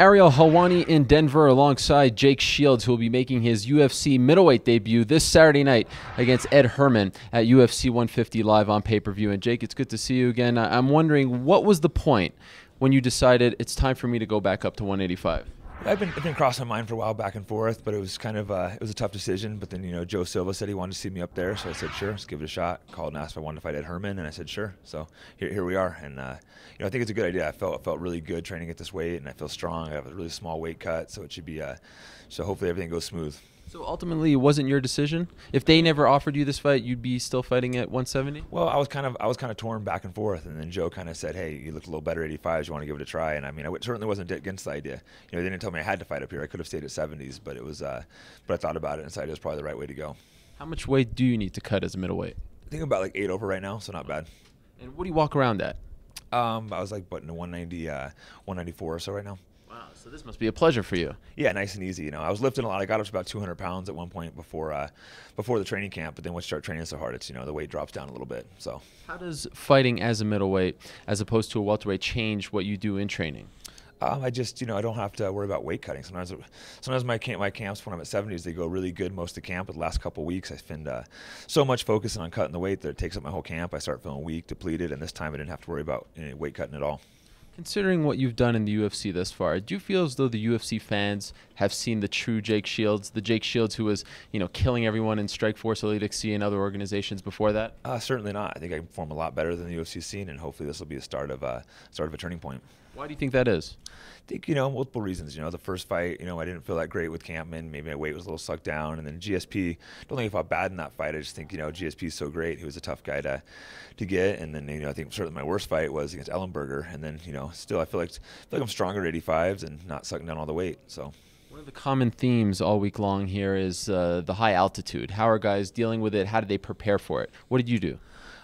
Ariel Helwani in Denver alongside Jake Shields, who will be making his UFC middleweight debut this Saturday night against Ed Herman at UFC 150 live on pay-per-view. And Jake, it's good to see you again. I'm wondering, what was the point when you decided it's time for me to go back up to 185? I've been crossing my mind for a while, back and forth, but it was kind of it was a tough decision. But then Joe Silva said he wanted to see me up there, so I said sure, let's give it a shot. Called and asked if I wanted to fight Ed Herman, and I said sure. So here we are, and I think it's a good idea. I felt really good training at this weight, and I feel strong. I have a really small weight cut, so it should be so hopefully everything goes smooth. So ultimately, it wasn't your decision. If they never offered you this fight, you'd be still fighting at 170. Well, I was kind of torn back and forth, and then Joe kind of said, "Hey, you looked a little better at 85s. You want to give it a try?" And I mean, I certainly wasn't against the idea. They didn't tell me I had to fight up here. I could have stayed at 70s, but it was. But I thought about it and decided it was probably the right way to go. How much weight do you need to cut as a middleweight? I think I'm about like 8 over right now, so not bad. And what do you walk around at? I was like, in the 190, 194 or so right now. Wow, so this must be a pleasure for you. Yeah, nice and easy. I was lifting a lot. I got up to about 200 pounds at one point before the training camp, but then once you start training so hard, it's the weight drops down a little bit. So how does fighting as a middleweight, as opposed to a welterweight, change what you do in training? I just, I don't have to worry about weight cutting. Sometimes my camps when I'm at 70s, they go really good most of the camp. But the last couple of weeks, I spend so much focusing on cutting the weight that it takes up my whole camp. I start feeling weak, depleted, and this time I didn't have to worry about any weight cutting at all. Considering what you've done in the UFC thus far, do you feel as though the UFC fans have seen the true Jake Shields, the Jake Shields who was, killing everyone in Strikeforce, Elite XC, and other organizations before that? Certainly not. I think I can perform a lot better than the UFC scene, and hopefully this will be a start of a turning point. Why do you think that is? I think, multiple reasons. The first fight, I didn't feel that great with Campman. Maybe my weight was a little sucked down. And then GSP, don't think I felt bad in that fight. I just think, GSP is so great. He was a tough guy to get. And then, I think certainly my worst fight was against Ellenberger. And then, still I feel like I'm stronger at 85s and not sucking down all the weight. So one of the common themes all week long here is the high altitude. How are guys dealing with it? How did they prepare for it? What did you do?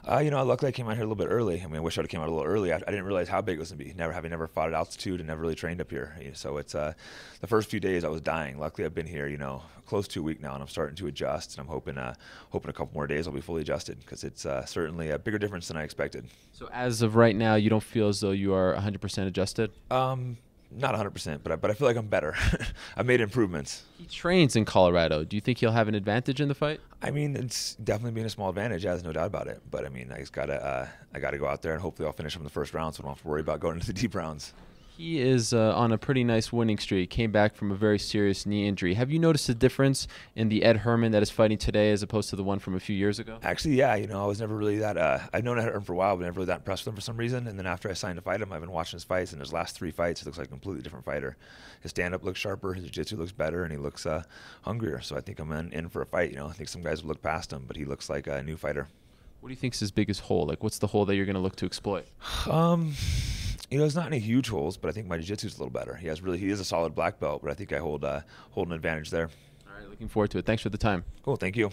Luckily I came out here a little bit early. I wish I would have came out a little early. I didn't realize how big it was going to be. Having never fought at altitude and never really trained up here. So it's the first few days I was dying. Luckily I've been here, close to a week now, and I'm starting to adjust. And I'm hoping a couple more days I'll be fully adjusted, because it's certainly a bigger difference than I expected. So as of right now, you don't feel as though you are 100% adjusted? Not 100%, but I feel like I'm better. I've made improvements. He trains in Colorado. Do you think he'll have an advantage in the fight? It's definitely been a small advantage. There's no doubt about it. But I just gotta go out there, and hopefully I'll finish him in the first round, so I don't have to worry about going into the deep rounds. He is on a pretty nice winning streak. Came back from a very serious knee injury. Have you noticed a difference in the Ed Herman that is fighting today as opposed to the one from a few years ago? Actually, yeah. I was never really that. I've known Ed Herman for a while, but never really that impressed with him for some reason. And then after I signed to fight him, I've been watching his fights, and his last 3 fights, he looks like a completely different fighter. His stand-up looks sharper, his jiu-jitsu looks better, and he looks hungrier. So I think I'm in for a fight. I think some guys would look past him, but he looks like a new fighter. What do you think is his biggest hole? What's the hole that you're going to look to exploit? There's not any huge holes, but I think my jiu-jitsu is a little better. He is a solid black belt, but I think I hold an advantage there. All right, looking forward to it. Thanks for the time. Cool, thank you.